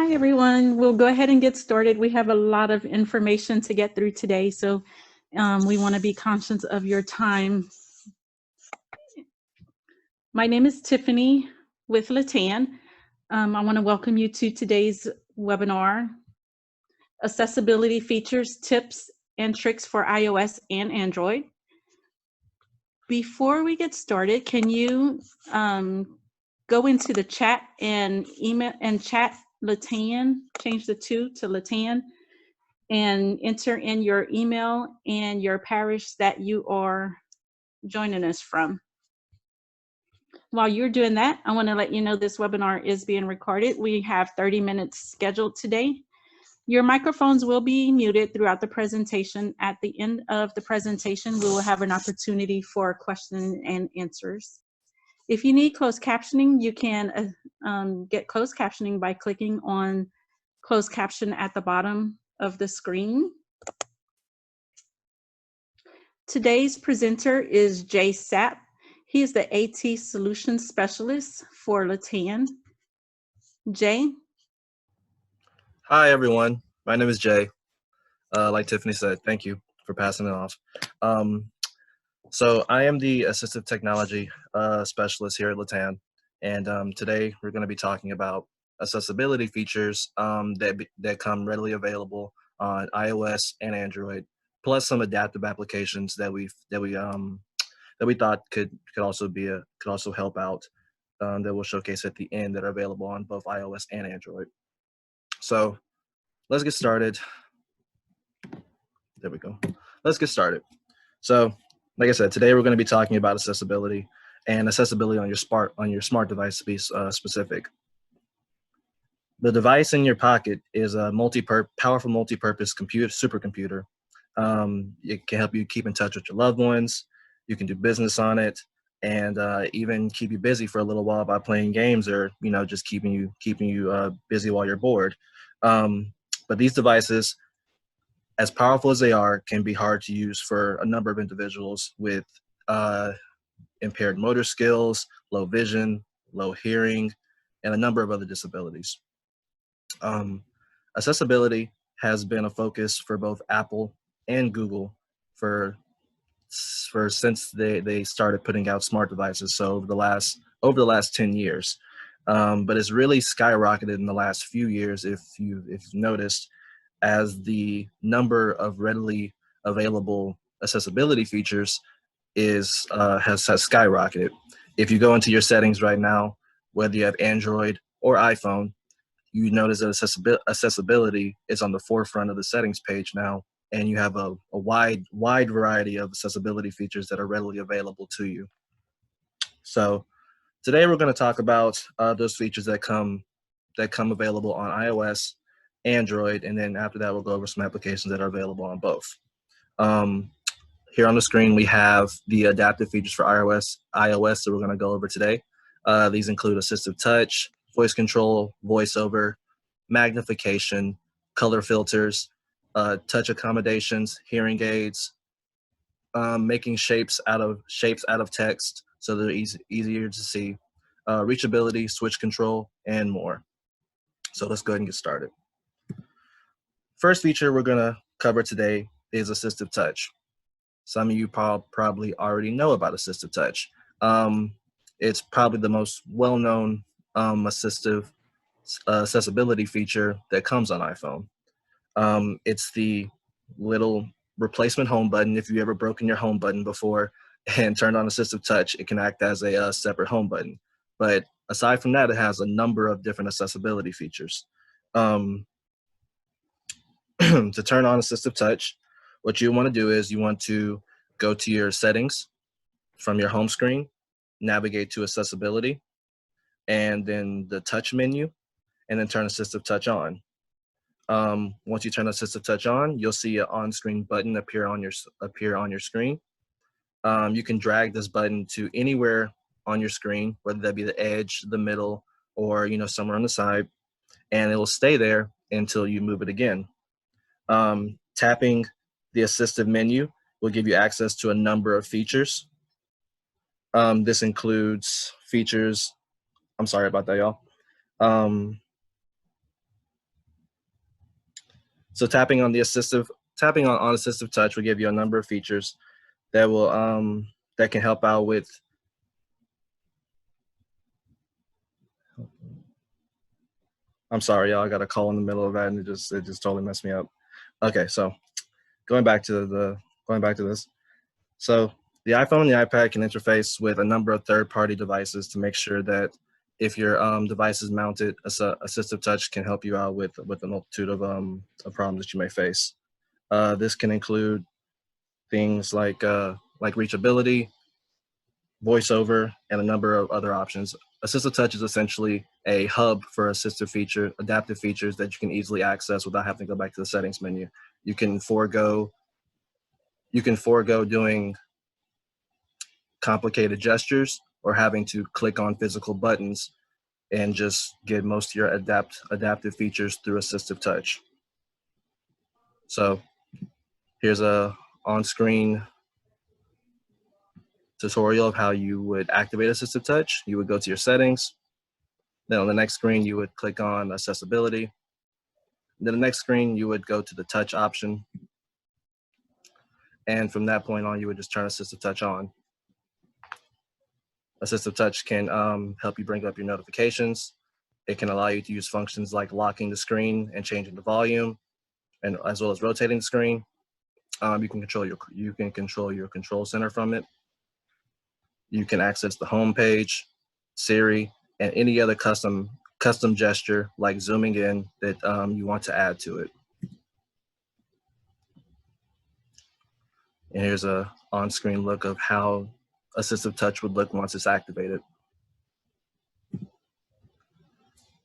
Hi, everyone. We'll go ahead and get started. We have a lot of information to get through today, so we want to be conscious of your time. My name is Tiffany with LATAN. I want to welcome you to today's webinar, Accessibility Features, Tips, and Tricks for iOS and Android. Before we get started, can you go into the chat and email and chat LATAN, change the 2 to LATAN, and enter in your email and your parish that you are joining us from. While you're doing that, I want to let you know this webinar is being recorded. We have 30 minutes scheduled today. Your microphones will be muted throughout the presentation. At the end of the presentation, we will have an opportunity for questions and answers. If you need closed captioning, you can get closed captioning by clicking on closed caption at the bottom of the screen. Today's presenter is Jay Sapp. He is the AT Solutions Specialist for LATAN. Jay? Hi, everyone. My name is Jay. Like Tiffany said, thank you for passing it off. So I am the Assistive Technology Specialist here at LATAN, and today we're going to be talking about accessibility features that come readily available on iOS and Android, plus some adaptive applications that we thought could also help out that we'll showcase at the end that are available on both iOS and Android. So let's get started. There we go. Let's get started. So, like I said, today we're going to be talking about accessibility and accessibility on your smart device to be specific. The device in your pocket is a powerful multi-purpose supercomputer. It can help you keep in touch with your loved ones. You can do business on it, and even keep you busy for a little while by playing games, or just keeping you busy while you're bored. But these devices, as powerful as they are, can be hard to use for a number of individuals with impaired motor skills, low vision, low hearing, and a number of other disabilities. Accessibility has been a focus for both Apple and Google since they started putting out smart devices, so over the last 10 years. But it's really skyrocketed in the last few years, if you've noticed, as the number of readily available accessibility features has skyrocketed. If you go into your settings right now, whether you have Android or iPhone, you notice that accessibility is on the forefront of the settings page now, and you have a wide variety of accessibility features that are readily available to you. So today we're going to talk about those features that come available on iOS, Android, and then after that we'll go over some applications that are available on both. Here on the screen we have the adaptive features for iOS that we're going to go over today. These include Assistive Touch, voice control, VoiceOver, magnification, color filters, touch accommodations, hearing aids, making shapes out of text so they're easier to see, reachability, switch control, and more. So let's go ahead and get started. First feature we're going to cover today is Assistive Touch. Some of you probably already know about Assistive Touch. It's probably the most well-known assistive accessibility feature that comes on iPhone. It's the little replacement home button. If you've ever broken your home button before and turned on Assistive Touch, it can act as a separate home button. But aside from that, it has a number of different accessibility features. To turn on Assistive Touch, what you want to do is you want to go to your settings from your home screen, navigate to accessibility, and then the touch menu, and then turn Assistive Touch on. Once you turn Assistive Touch on, you'll see an on-screen button appear on your screen. You can drag this button to anywhere on your screen, whether that be the edge, the middle, or somewhere on the side, and it will stay there until you move it again. Tapping the assistive menu will give you access to a number of features. This includes features, I'm sorry about that, y'all. So tapping on Assistive Touch will give you a number of features that will that can help out with I'm sorry, y'all. I got a call in the middle of that, and it just totally messed me up. Okay, so going back to this. So the iPhone and the iPad can interface with a number of third-party devices to make sure that if your device is mounted, Assistive Touch can help you out with a multitude of problems that you may face. This can include things like Reachability, VoiceOver, and a number of other options. Assistive Touch is essentially a hub for adaptive features that you can easily access without having to go back to the settings menu. You can forego doing complicated gestures or having to click on physical buttons and just get most of your adaptive features through Assistive Touch. So here's a on-screen tutorial of how you would activate Assistive Touch. You would go to your settings. Then on the next screen, you would click on accessibility. Then the next screen, you would go to the touch option. And from that point on, you would just turn Assistive Touch on. Assistive Touch can help you bring up your notifications. It can allow you to use functions like locking the screen and changing the volume, and as well as rotating the screen. You can control your control center from it. You can access the home page, Siri, and any other custom gesture like zooming in that you want to add to it. And here's a on-screen look of how Assistive Touch would look once it's activated.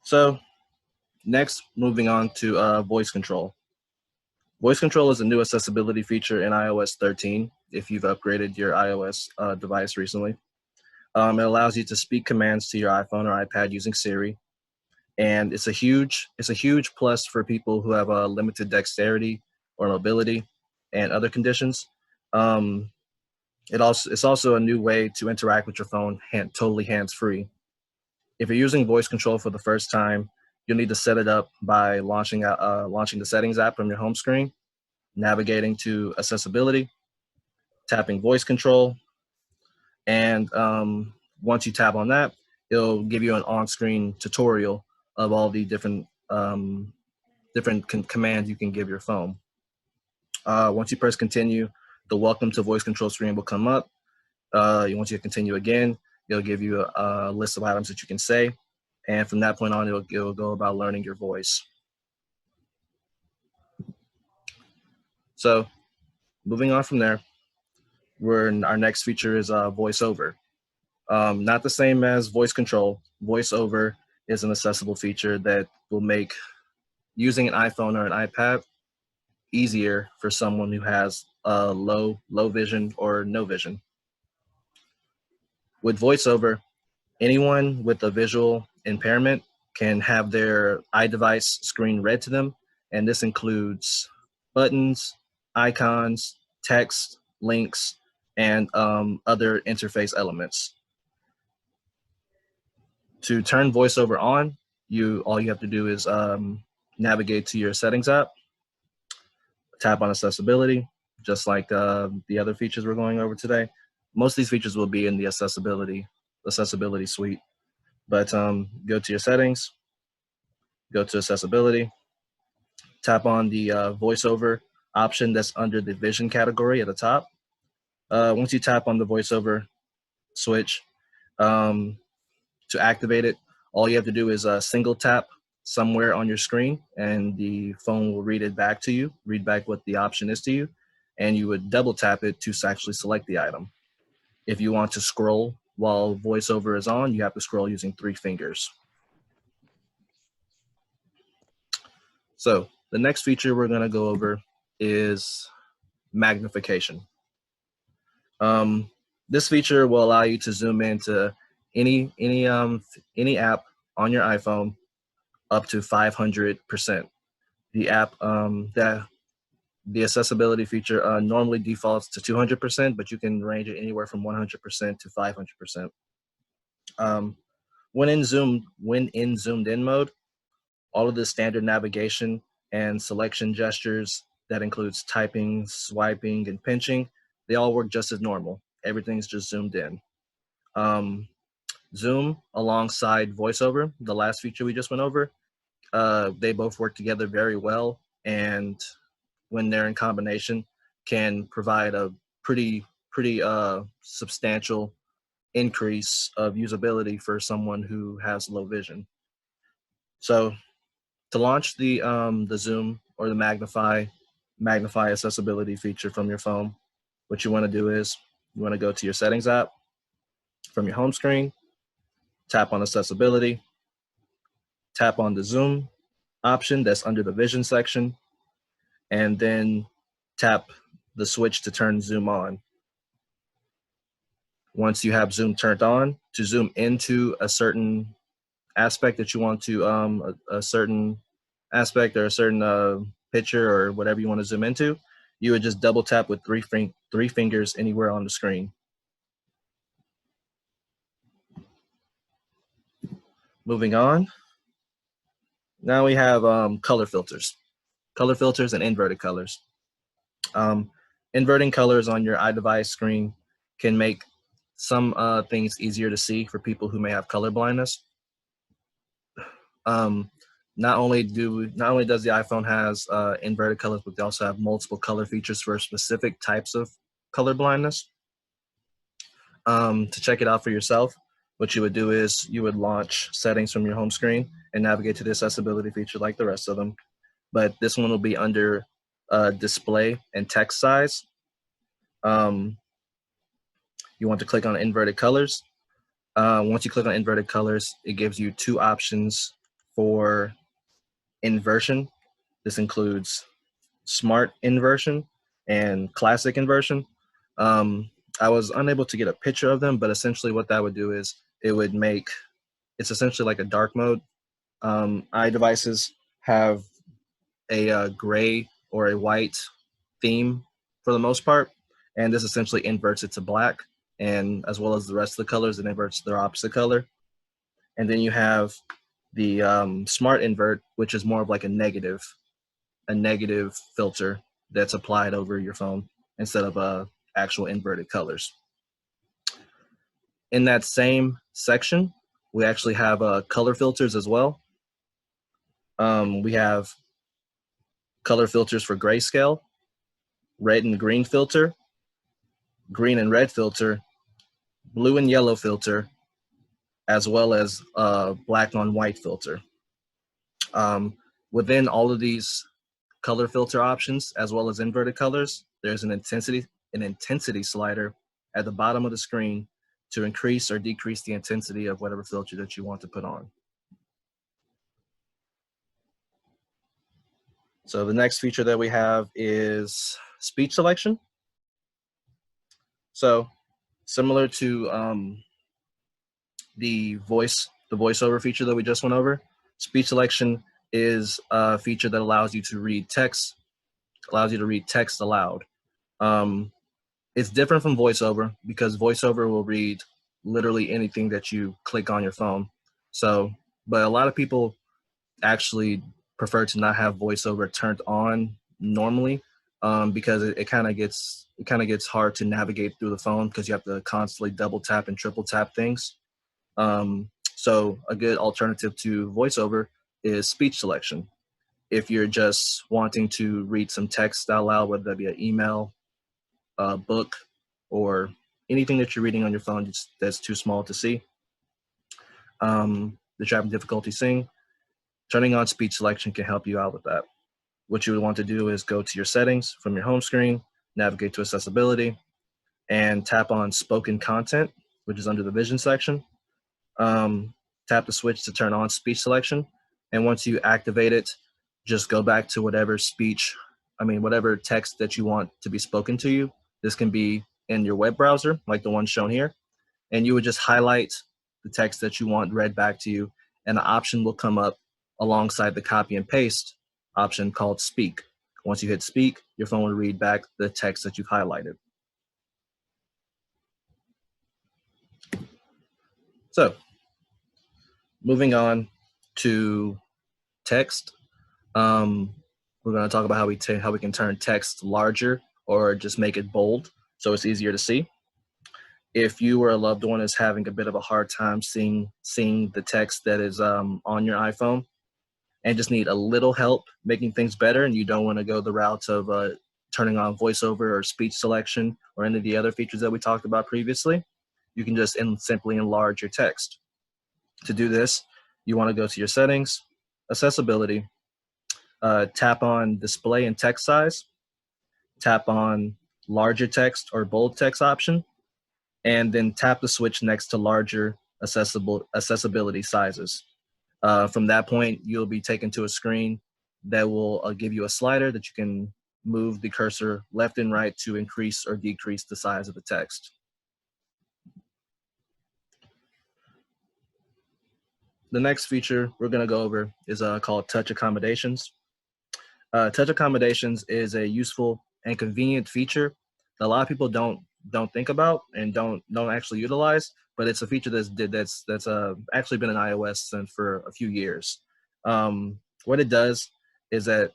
So next, moving on to voice control. Voice control is a new accessibility feature in iOS 13 if you've upgraded your iOS device recently. It allows you to speak commands to your iPhone or iPad using Siri. And it's a huge plus for people who have a limited dexterity or mobility and other conditions. It's also a new way to interact with your phone totally hands-free. If you're using voice control for the first time, you'll need to set it up by launching the settings app from your home screen, navigating to accessibility, tapping voice control, and once you tap on that, it'll give you an on-screen tutorial of all the different commands you can give your phone. Once you press continue, the welcome to voice control screen will come up. Once you continue again, it'll give you a list of items that you can say. And from that point on, it'll go about learning your voice. So moving on from there, our next feature is VoiceOver. Not the same as voice control. VoiceOver is an accessible feature that will make using an iPhone or an iPad easier for someone who has low vision or no vision. With VoiceOver, anyone with a visual impairment can have their iDevice screen read to them, and this includes buttons, icons, text, links, and other interface elements. To turn VoiceOver on, all you have to do is navigate to your settings app, tap on accessibility, just like the other features we're going over today. Most of these features will be in the accessibility suite, but go to your settings, go to accessibility, tap on the VoiceOver option that's under the vision category at the top. Once you tap on the VoiceOver switch, to activate it, all you have to do is single tap somewhere on your screen, and the phone will read back what the option is to you, and you would double tap it to actually select the item. If you want to scroll while VoiceOver is on, you have to scroll using 3 fingers. So the next feature we're going to go over is magnification. This feature will allow you to zoom into any app on your iPhone up to 500%. The app the accessibility feature normally defaults to 200%, but you can range it anywhere from 100% to 500%. When in zoomed in mode, all of the standard navigation and selection gestures that includes typing, swiping, and pinching, they all work just as normal. Everything's just zoomed in. Zoom alongside VoiceOver, the last feature we just went over, they both work together very well, and when they're in combination, can provide a pretty substantial increase of usability for someone who has low vision. So to launch the zoom or the magnify accessibility feature from your phone, what you want to do is you want to go to your settings app from your home screen, tap on accessibility, tap on the zoom option that's under the vision section, and then tap the switch to turn zoom on. Once you have zoom turned on, to zoom into a certain aspect that you want to, a certain aspect or a certain picture or whatever you want to zoom into, you would just double tap with three fingers anywhere on the screen. Moving on. Now we have color filters and inverted colors. Inverting colors on your iDevice screen can make some things easier to see for people who may have color blindness. Not only does the iPhone has inverted colors, but they also have multiple color features for specific types of color blindness. To check it out for yourself, what you would do is you would launch settings from your home screen and navigate to the accessibility feature like the rest of them. But this one will be under display and text size. You want to click on inverted colors. Once you click on inverted colors, it gives you two options for inversion. This includes smart inversion and classic inversion. I was unable to get a picture of them, but essentially what that would do is it's essentially like a dark mode. iDevices have a gray or a white theme for the most part, and this essentially inverts it to black, and as well as the rest of the colors, it inverts their opposite color. And then you have the smart invert, which is more of like a negative filter that's applied over your phone instead of actual inverted colors. In that same section, we actually have color filters as well. We have color filters for grayscale, red and green filter, green and red filter, blue and yellow filter, as well as black on white filter. Within all of these color filter options, as well as inverted colors, there's an intensity slider at the bottom of the screen to increase or decrease the intensity of whatever filter that you want to put on. So the next feature that we have is speech selection. So similar to the voiceover feature that we just went over, speech selection is a feature that allows you to read text, aloud. It's different from VoiceOver because VoiceOver will read literally anything that you click on your phone. So, but a lot of people actually prefer to not have VoiceOver turned on normally because it kind of gets hard to navigate through the phone because you have to constantly double tap and triple tap things. So a good alternative to VoiceOver is speech selection. If you're just wanting to read some text out loud, whether that be an email, a book, or anything that you're reading on your phone that's too small to see, that you're having difficulty seeing, turning on speech selection can help you out with that. What you would want to do is go to your settings from your home screen, navigate to accessibility, and tap on spoken content, which is under the vision section. Tap the switch to turn on speech selection. And once you activate it, just go back to whatever text that you want to be spoken to you. This can be in your web browser, like the one shown here. And you would just highlight the text that you want read back to you, and the option will come up alongside the copy and paste option called speak. Once you hit speak, your phone will read back the text that you've highlighted. So moving on to text. We're going to talk about how we can turn text larger or just make it bold so it's easier to see. If you or a loved one is having a bit of a hard time seeing the text that is on your iPhone and just need a little help making things better, and you don't want to go the route of turning on VoiceOver or speech selection or any of the other features that we talked about previously, you can just simply enlarge your text. To do this, you want to go to your settings, accessibility, tap on display and text size, tap on larger text or bold text option, and then tap the switch next to larger accessibility sizes. From that point, you'll be taken to a screen that will give you a slider that you can move the cursor left and right to increase or decrease the size of the text. The next feature we're going to go over is called Touch Accommodations. Touch Accommodations is a useful and convenient feature that a lot of people don't think about and don't actually utilize, but it's a feature that's actually been in iOS for a few years. What it does is that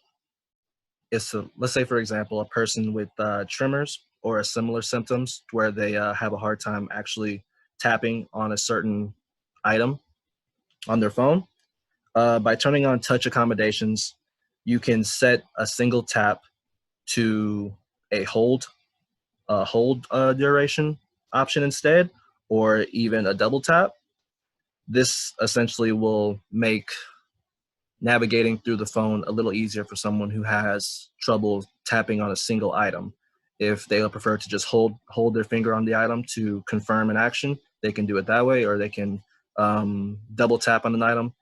let's say, for example, a person with tremors or similar symptoms where they have a hard time actually tapping on a certain item on their phone. By turning on Touch Accommodations, you can set a single tap to a hold duration option instead, or even a double tap. This essentially will make navigating through the phone a little easier for someone who has trouble tapping on a single item. If they would prefer to just hold their finger on the item to confirm an action, they can do it that way, or they can double tap on an item.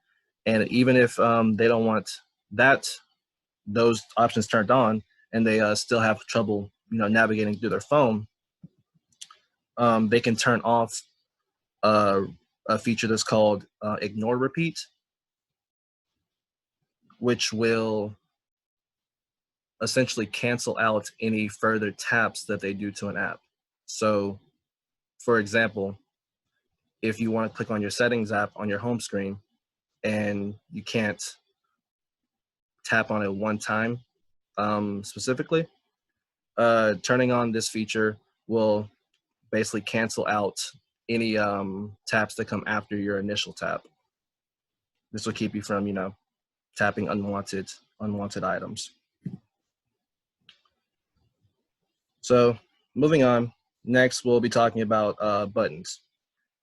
And even if they don't want those options turned on, and they still have trouble, navigating through their phone, they can turn off a feature that's called Ignore Repeat, which will essentially cancel out any further taps that they do to an app. So, for example, if you want to click on your settings app on your home screen and you can't tap on it one time specifically, turning on this feature will basically cancel out any taps that come after your initial tap. This will keep you from, tapping unwanted items. So moving on, next we'll be talking about buttons.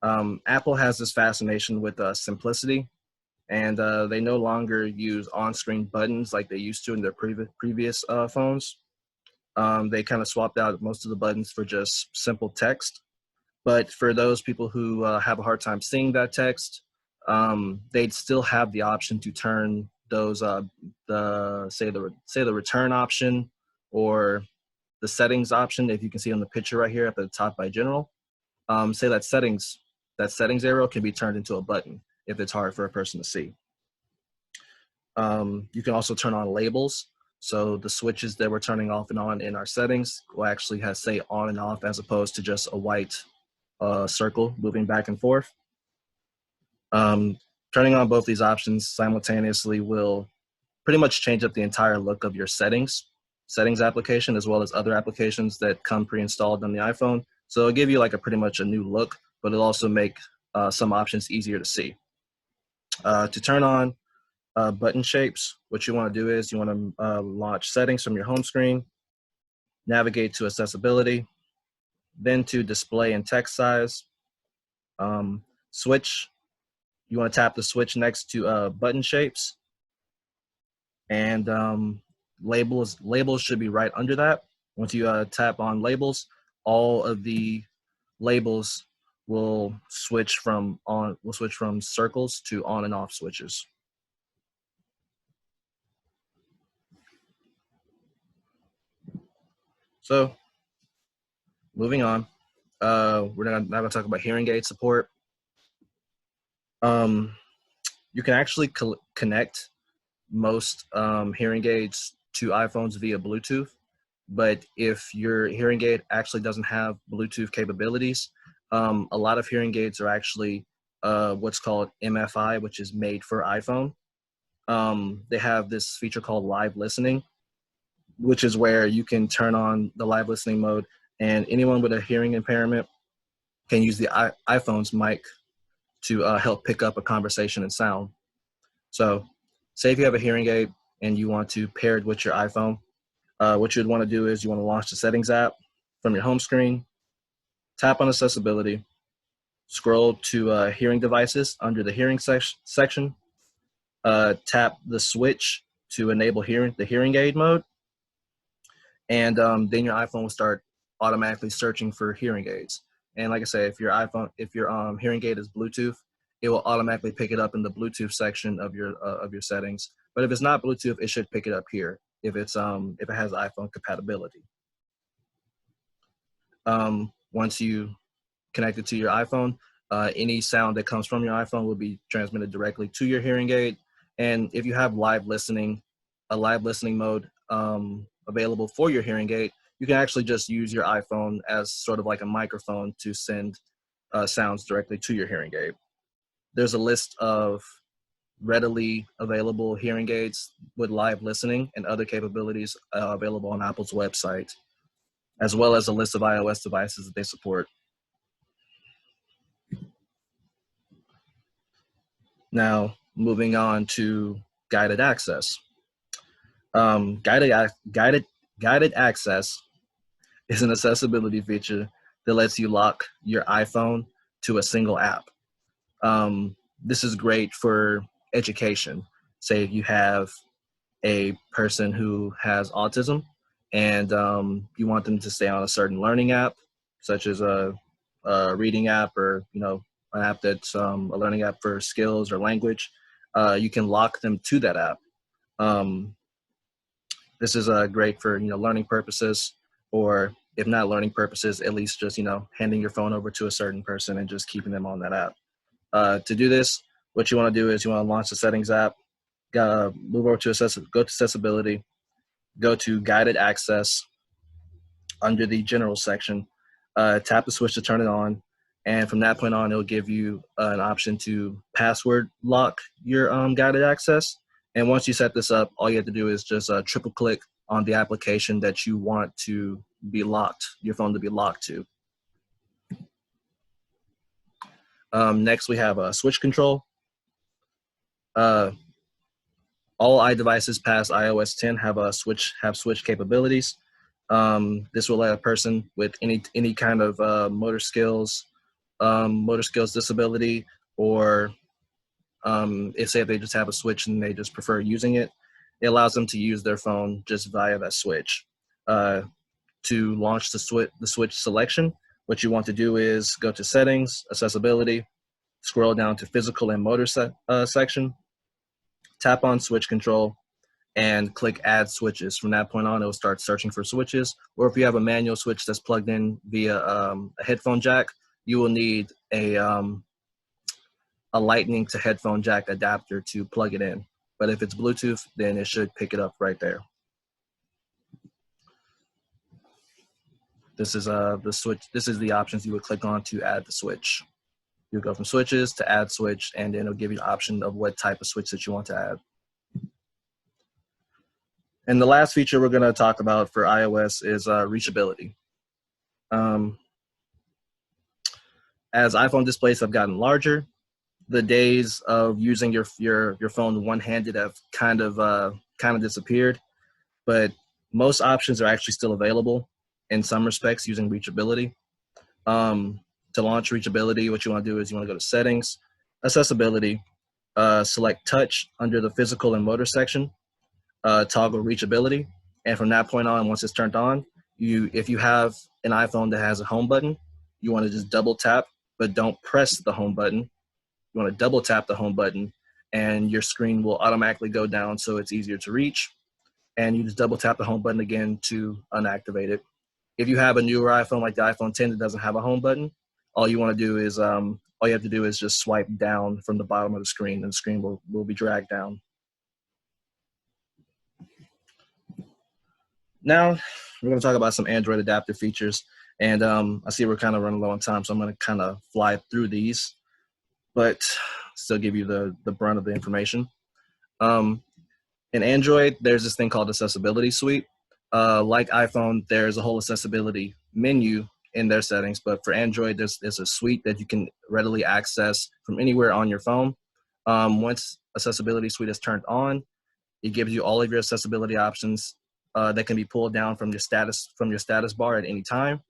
Apple has this fascination with simplicity, and they no longer use on-screen buttons like they used to in their previous phones. They kind of swapped out most of the buttons for just simple text. But for those people who have a hard time seeing that text, they'd still have the option to turn those, the return option or the settings option, if you can see on the picture right here at the top by general. Say that settings arrow can be turned into a button if it's hard for a person to see. You can also turn on labels. So the switches that we're turning off and on in our settings will actually say on and off, as opposed to just a white circle moving back and forth. Turning on both these options simultaneously will pretty much change up the entire look of your settings application, as well as other applications that come pre-installed on the iPhone. So it'll give you like pretty much a new look, but it'll also make some options easier to see. To turn on button shapes, what you want to do is you want to launch settings from your home screen, navigate to accessibility, then to display and text size, switch. You want to tap the switch next to button shapes, and labels should be right under that. Once you tap on labels, all of the labels will switch from circles to on and off switches. So moving on, we're now going to talk about hearing aid support. You can actually connect most hearing aids to iPhones via Bluetooth, but if your hearing aid actually doesn't have Bluetooth capabilities, a lot of hearing aids are actually what's called MFI, which is made for iPhone. They have this feature called live listening, which is where you can turn on the live listening mode, and anyone with a hearing impairment can use the iPhone's mic to help pick up a conversation and sound. So say if you have a hearing aid and you want to pair it with your iPhone, what you'd want to do is you want to launch the settings app from your home screen, tap on accessibility, scroll to hearing devices under the hearing section, tap the switch to enable the hearing aid mode, and then your iPhone will start automatically searching for hearing aids. And like I say, if your hearing aid is Bluetooth, it will automatically pick it up in the Bluetooth section of your settings. But if it's not Bluetooth, it should pick it up here if it has iPhone compatibility. Once you connect it to your iPhone, any sound that comes from your iPhone will be transmitted directly to your hearing aid. And if you have a live listening mode available for your hearing aid, you can actually just use your iPhone as sort of like a microphone to send sounds directly to your hearing aid. There's a list of readily available hearing aids with live listening and other capabilities available on Apple's website, as well as a list of iOS devices that they support. Now, moving on to guided access. Guided access is an accessibility feature that lets you lock your iPhone to a single app. This is great for education. Say if you have a person who has autism and you want them to stay on a certain learning app, such as a reading app, or an app that's a learning app for skills or language, you can lock them to that app. This is great for learning purposes, or if not learning purposes, at least just handing your phone over to a certain person and just keeping them on that app. To do this, what you want to do is you want to launch the settings app, move over to go to accessibility, go to guided access under the general section, tap the switch to turn it on, and from that point on, it'll give you an option to password lock your guided access. And once you set this up, all you have to do is just triple click on the application that you want to be locked, your phone to be locked to. Next, we have switch control. All iDevices past iOS 10 have switch capabilities. This will let a person with any kind of motor skills disability, or if they just have a switch and they just prefer using it, it allows them to use their phone just via that switch. To launch the switch selection, what you want to do is go to settings, accessibility, scroll down to physical and motor section, tap on switch control, and click add switches. From that point on, it will start searching for switches. Or if you have a manual switch that's plugged in via a headphone jack, you will need a lightning to headphone jack adapter to plug it in. But if it's Bluetooth, then it should pick it up right there. This is the switch. This is the options you would click on to add the switch. You go from switches to add switch, and then it'll give you the option of what type of switch that you want to add. And the last feature we're going to talk about for iOS is reachability. As iPhone displays have gotten larger, the days of using your phone one-handed have kind of disappeared, but most options are actually still available in some respects using reachability. To launch reachability, what you want to do is you want to go to settings, accessibility, select touch under the physical and motor section, toggle reachability, and from that point on, once it's turned on, if you have an iPhone that has a home button, you want to just double tap, but don't press the home button. You want to double tap the home button, and your screen will automatically go down so it's easier to reach. And you just double tap the home button again to unactivate it. If you have a newer iPhone like the iPhone 10 that doesn't have a home button, all you want to do is all you have to do is just swipe down from the bottom of the screen, and the screen will be dragged down. Now we're going to talk about some Android adaptive features, and I see we're kind of running low on time, so I'm going to kind of fly through these, but still give you the brunt of the information. In Android, there's this thing called Accessibility Suite. Like iPhone, there's a whole accessibility menu in their settings, but for Android, there's a suite that you can readily access from anywhere on your phone. Once accessibility suite is turned on, it gives you all of your accessibility options that can be pulled down from your status bar at any time.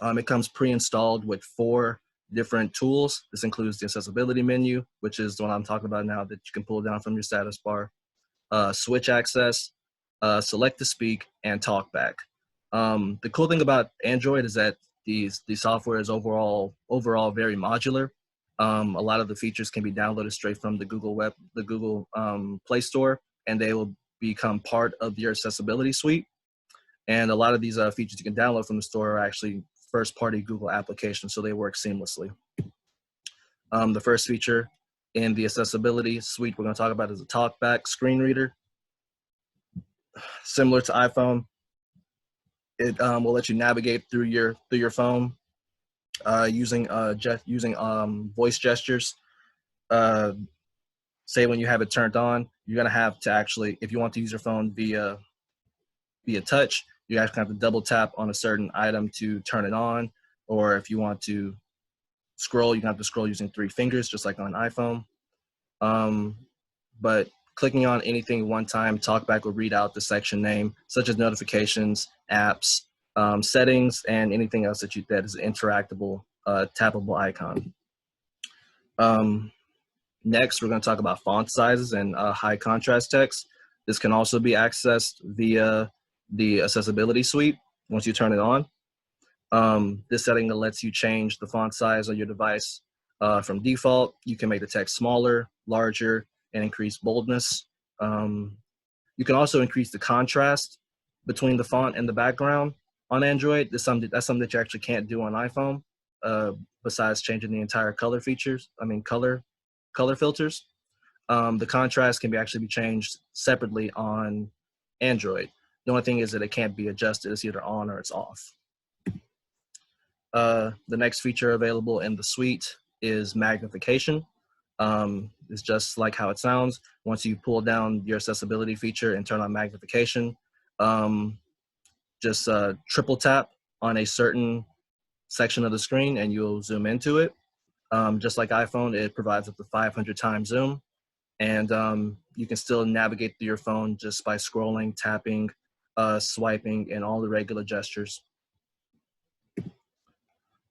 It comes pre-installed with 4 different tools. This includes the accessibility menu, which is the one I'm talking about now that you can pull down from your status bar, switch access, select to speak, and Talkback. The cool thing about Android is that the software is overall very modular. A lot of the features can be downloaded straight from the Google Play Store, and they will become part of your accessibility suite. And a lot of these features you can download from the store are actually first-party Google applications, so they work seamlessly. The first feature in the accessibility suite we're going to talk about is a Talkback screen reader. Similar to iPhone, it will let you navigate through your phone using voice gestures. Say when you have it turned on, you're going to have to actually, if you want to use your phone via touch, you actually have to double tap on a certain item to turn it on. Or if you want to scroll, you can have to scroll using 3 fingers, just like on an iPhone. But clicking on anything one time, Talkback will read out the section name, such as notifications, apps, settings, and anything else that is an interactable, tappable icon. Next, we're going to talk about font sizes and high contrast text. This can also be accessed via the accessibility suite once you turn it on. This setting lets you change the font size on your device from default. You can make the text smaller, larger, and increase boldness. You can also increase the contrast between the font and the background on Android. That's something that you actually can't do on iPhone, besides changing the entire color filters. The contrast can actually be changed separately on Android. The only thing is that it can't be adjusted. It's either on or it's off. The next feature available in the suite is magnification. It's just like how it sounds. Once you pull down your accessibility feature and turn on magnification, just triple tap on a certain section of the screen and you'll zoom into it. Just like iPhone, it provides up to 500 times zoom. And you can still navigate through your phone just by scrolling, tapping, swiping, and all the regular gestures.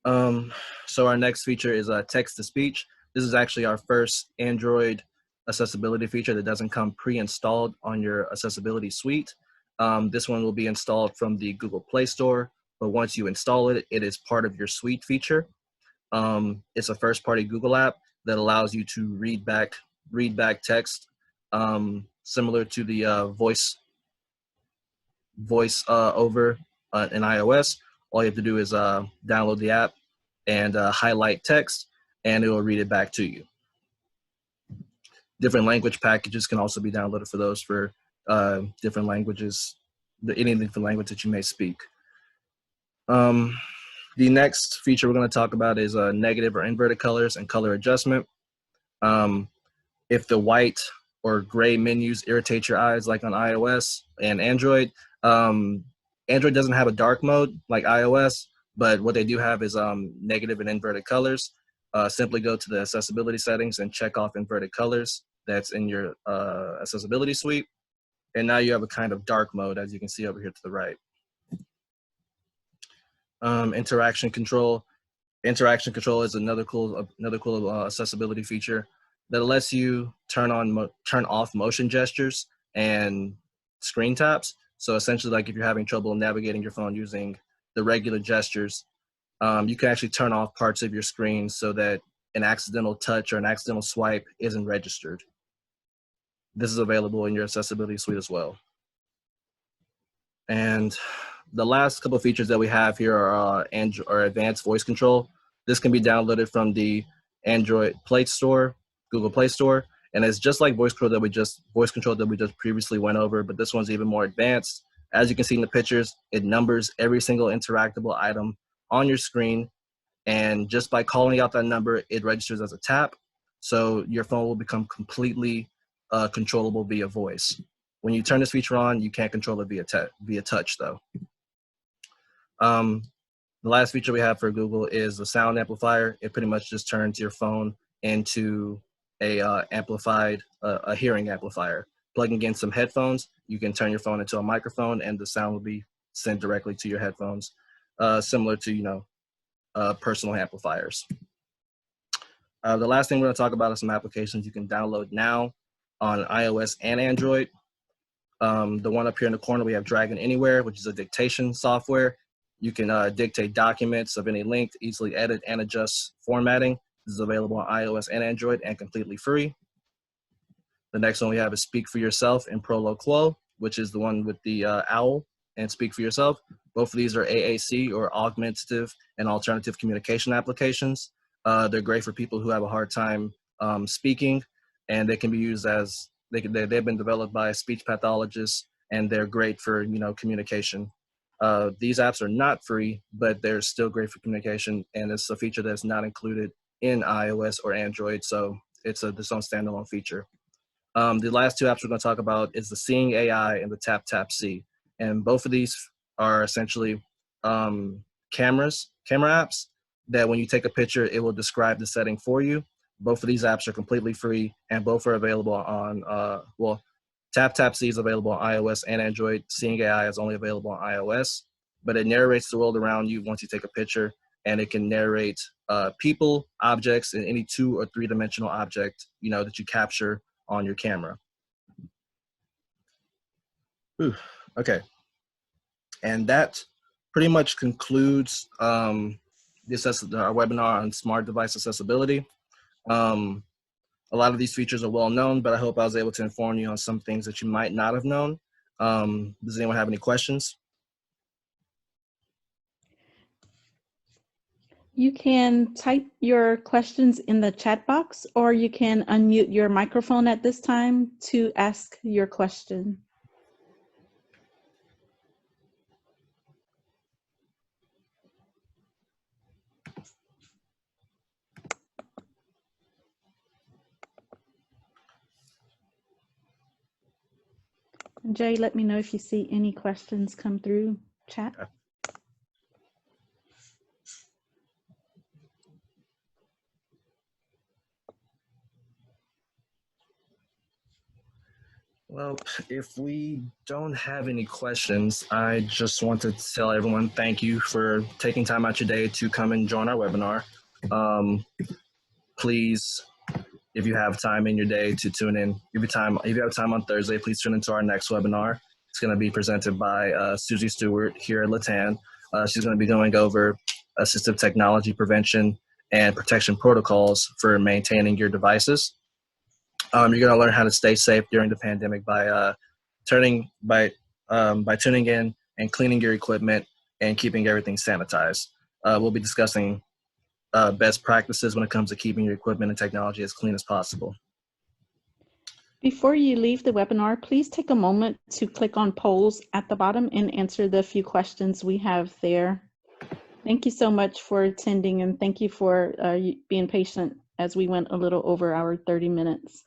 So our next feature is text-to-speech. This is actually our first Android accessibility feature that doesn't come pre-installed on your accessibility suite. This one will be installed from the Google Play Store, but once you install it, it is part of your suite feature. It's a first-party Google app that allows you to read back text, similar to the VoiceOver in iOS. All you have to do is download the app and highlight text, and it will read it back to you. Different language packages can also be downloaded for those for different languages, any different language that you may speak. The next feature we're going to talk about is negative or inverted colors and color adjustment. If the white or gray menus irritate your eyes like on iOS and Android, Android doesn't have a dark mode like iOS, but what they do have is negative and inverted colors. Simply go to the accessibility settings and check off inverted colors that's in your accessibility suite. And now you have a kind of dark mode, as you can see over here to the right. Interaction control. Interaction control is another cool accessibility feature that lets you turn off motion gestures and screen taps. So essentially, like if you're having trouble navigating your phone using the regular gestures, you can actually turn off parts of your screen so that an accidental touch or an accidental swipe isn't registered. This is available in your accessibility suite as well. And the last couple of features that we have here are advanced voice control. This can be downloaded from the Android Play Store, Google Play Store, and it's just like voice control that we just previously went over, but this one's even more advanced. As you can see in the pictures, it numbers every single interactable item on your screen, and just by calling out that number, it registers as a tap. So your phone will become completely controllable via voice. When you turn this feature on, you can't control it via touch though. The last feature we have for Google is the sound amplifier. It pretty much just turns your phone into a hearing amplifier. Plugging in some headphones, you can turn your phone into a microphone and the sound will be sent directly to your headphones, similar to, personal amplifiers. The last thing we're gonna talk about is some applications you can download now on iOS and Android. The one up here in the corner, we have Dragon Anywhere, which is a dictation software. You can dictate documents of any length, easily edit and adjust formatting. This is available on iOS and Android and completely free. The next one we have is Speak for Yourself and Prolo Quo, which is the one with the owl and Speak for Yourself. Both of these are AAC or augmentative and alternative communication applications. They're great for people who have a hard time speaking, and they can be used as, they've been developed by speech pathologists, and they're great for communication. These apps are not free, but they're still great for communication, and it's a feature that's not included in iOS or Android, so it's its own standalone feature. The last two apps we're going to talk about is the Seeing AI and the Tap Tap See, and both of these are essentially camera apps that when you take a picture, it will describe the setting for you. Both of these apps are completely free, and both are available on, Tap Tap See is available on iOS and Android. Seeing AI is only available on iOS, but it narrates the world around you once you take a picture, and it can narrate people, objects, and any 2- or 3-dimensional object that you capture on your camera. Ooh, okay, and that pretty much concludes our webinar on smart device accessibility. A lot of these features are well known, but I hope I was able to inform you on some things that you might not have known. Does anyone have any questions? You can type your questions in the chat box, or you can unmute your microphone at this time to ask your question. Jay, let me know if you see any questions come through chat. Okay. Well, if we don't have any questions, I just want to tell everyone thank you for taking time out your day to come and join our webinar. Please, if you have time in your day to tune in, if you have time on Thursday, please tune into our next webinar. It's going to be presented by Susie Stewart here at LATAN. She's going to be going over assistive technology prevention and protection protocols for maintaining your devices. You're going to learn how to stay safe during the pandemic by tuning in and cleaning your equipment and keeping everything sanitized. We'll be discussing best practices when it comes to keeping your equipment and technology as clean as possible. Before you leave the webinar, please take a moment to click on polls at the bottom and answer the few questions we have there. Thank you so much for attending, and thank you for being patient as we went a little over our 30 minutes.